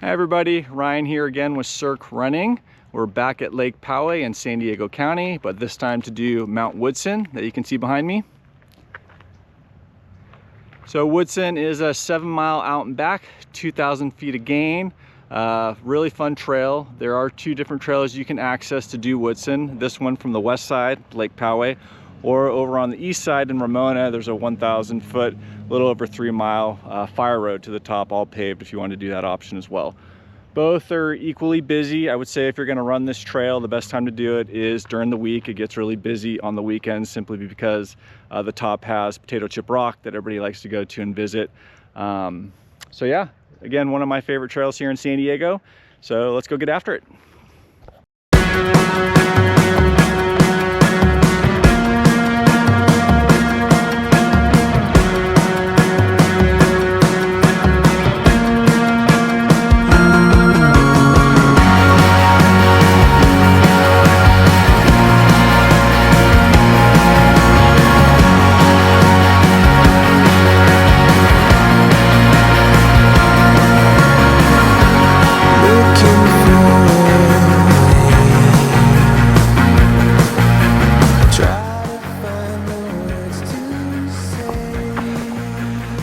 Hi everybody, Ryan here again with Cirque Running. We're back at Lake Poway in San Diego County, but this time to do Mount Woodson that you can see behind me. So Woodson is a 7-mile out and back, 2,000 feet of gain. Really fun trail. There are two different trails you can access to do Woodson. This one from the west side, Lake Poway, or over on the east side in Ramona, there's a 1,000 foot, little over 3-mile fire road to the top, all paved if you want to do that option as well. Both are equally busy. I would say if you're going to run this trail, the best time to do it is during the week. It gets really busy on the weekends simply because the top has Potato Chip Rock that everybody likes to go to and visit. So yeah, again, one of my favorite trails here in San Diego. So let's go get after it.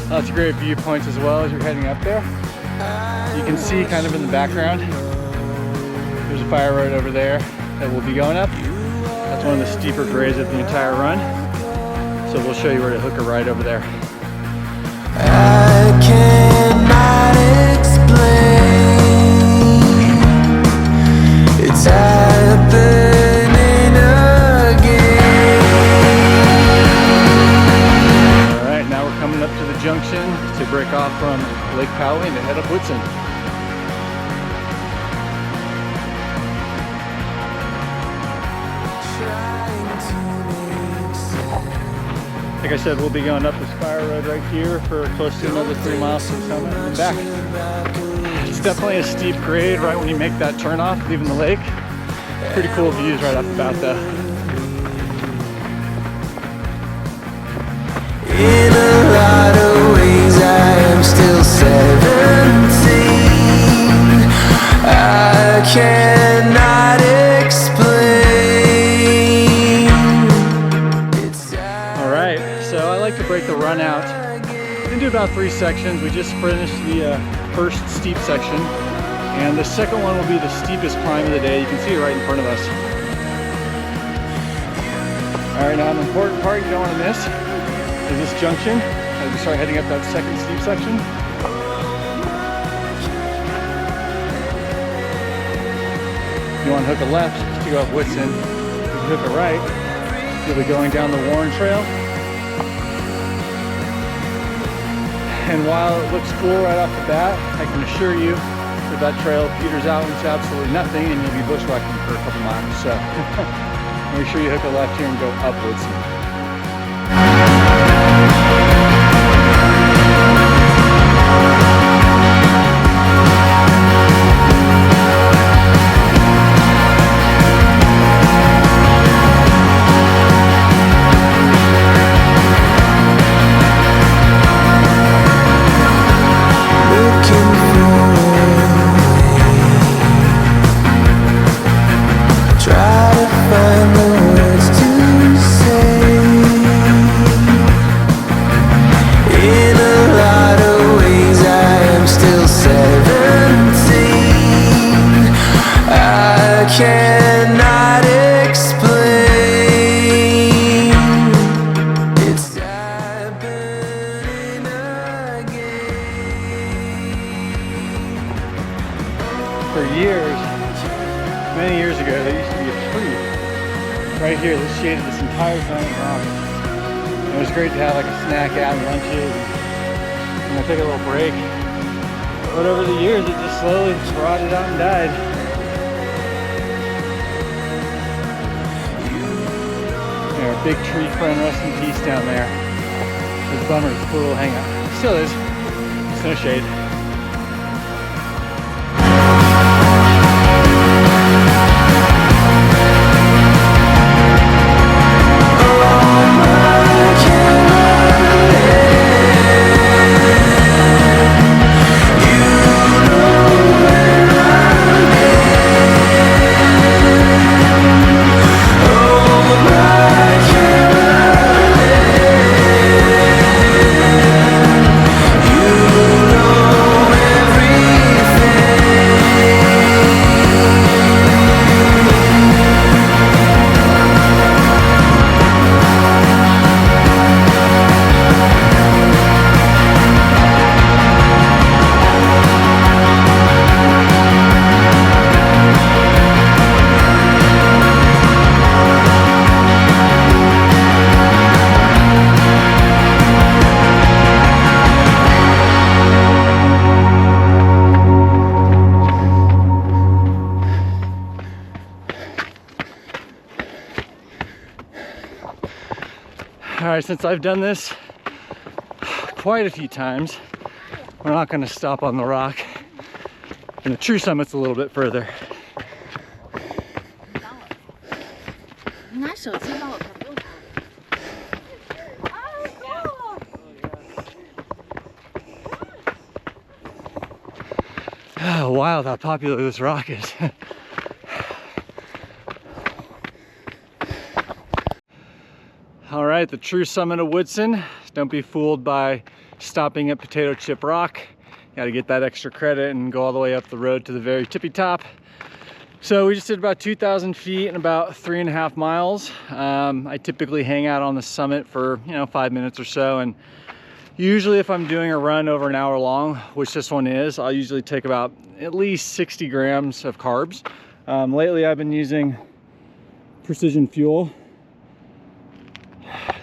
Lots of great viewpoints as well as you're heading up there. You can see kind of in the background, there's a fire road over there that we'll be going up. That's one of the steeper grades of the entire run. So we'll show you where to hook a ride over there. I cannot explain. It's happening again. Alright, now we're coming up to the junction to break off from Lake Poway and to head up Woodson. Like I said, we'll be going up this fire road right here for close to another 3 miles to the summit and back. It's definitely a steep grade right when you make that turn off, leaving the lake. Pretty cool views right off the bat though. In a lot of ways I am still 17. I cannot explain. Alright, so I like to break the run out into about 3 sections. We just finished the first steep section, and the second one will be the steepest climb of the day. You can see it right in front of us. Alright, now an important part you don't want to miss is this junction as we start heading up that second steep section. You want to hook a left to go up Woodson. If you hook a right, you'll be going down the Warren Trail. And while it looks cool right off the bat, I can assure you that that trail peters out into absolutely nothing and you'll be bushwhacking for a couple miles. So make sure you hook a left here and go up Woodson. Cannot explain. It's happening again. For years, many years ago, there used to be a tree right here that shaded this entire giant rock. And it was great to have like a snack out and lunches and take a little break. But over the years, it just slowly rotted out and died. Our big tree friend, rest in peace down there. It's a bummer, it's a cool little hangout. Still is. It's no shade. You know since I've done this quite a few times, we're not going to stop on the rock, and the true summit's a little bit further. Oh, wild how popular this rock is. All right, the true summit of Woodson. Don't be fooled by stopping at Potato Chip Rock. You gotta get that extra credit and go all the way up the road to the very tippy top. So we just did about 2,000 feet and about 3.5 miles. I typically hang out on the summit for 5 minutes or so, and usually if I'm doing a run over an hour long, which this one is, I'll usually take about at least 60 grams of carbs. Lately I've been using Precision Fuel.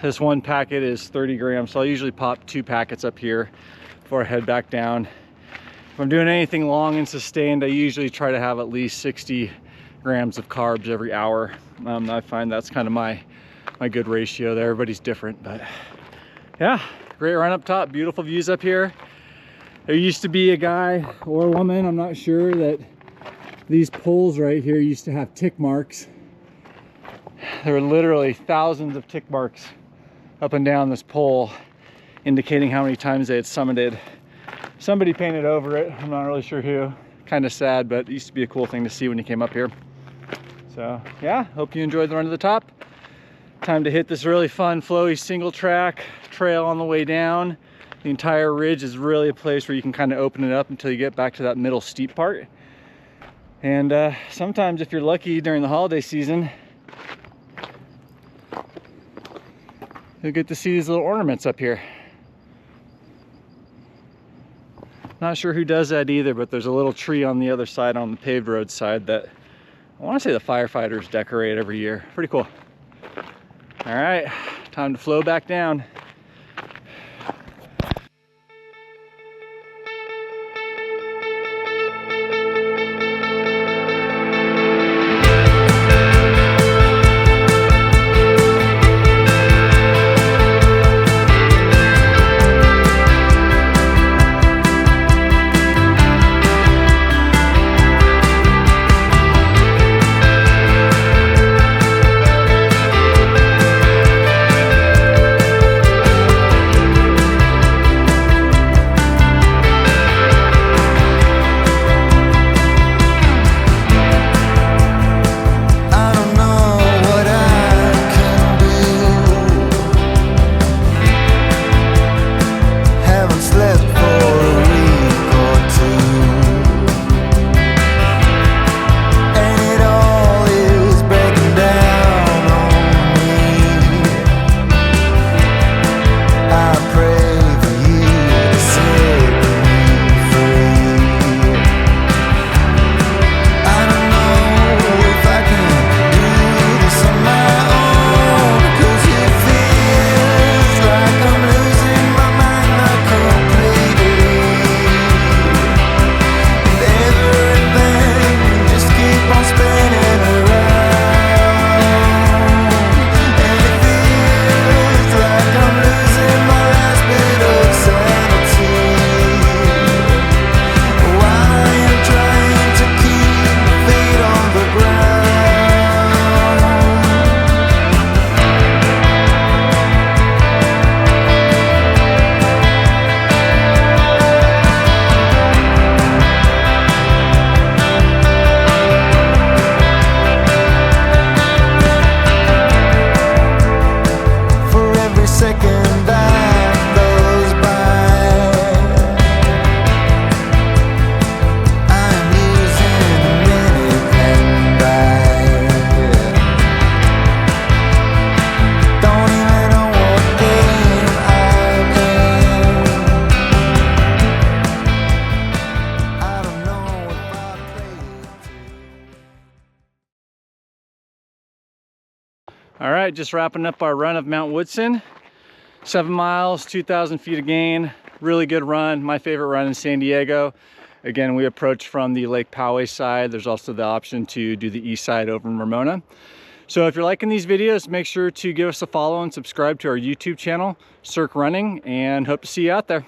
This one packet is 30 grams, so I'll usually pop 2 packets up here before I head back down. If I'm doing anything long and sustained, I usually try to have at least 60 grams of carbs every hour. I find that's kind of my good ratio there. Everybody's different, but yeah, great run up top, beautiful views up here. There used to be a guy or a woman, I'm not sure, that these poles right here used to have tick marks. There were literally thousands of tick marks up and down this pole, indicating how many times they had summited. Somebody painted over it, I'm not really sure who. Kind of sad, but it used to be a cool thing to see when you came up here. So yeah, hope you enjoyed the run to the top. Time to hit this really fun, flowy single track trail on the way down. The entire ridge is really a place where you can kind of open it up until you get back to that middle steep part. And sometimes if you're lucky during the holiday season, you'll get to see these little ornaments up here. Not sure who does that either, but there's a little tree on the other side, on the paved road side, that I want to say the firefighters decorate every year. Pretty cool. All right, time to flow back down. All right, just wrapping up our run of Mount Woodson. 7 miles, 2,000 feet of gain. Really good run, my favorite run in San Diego. Again, we approach from the Lake Poway side. There's also the option to do the east side over in Ramona. So if you're liking these videos, make sure to give us a follow and subscribe to our YouTube channel, Cirque Running, and hope to see you out there.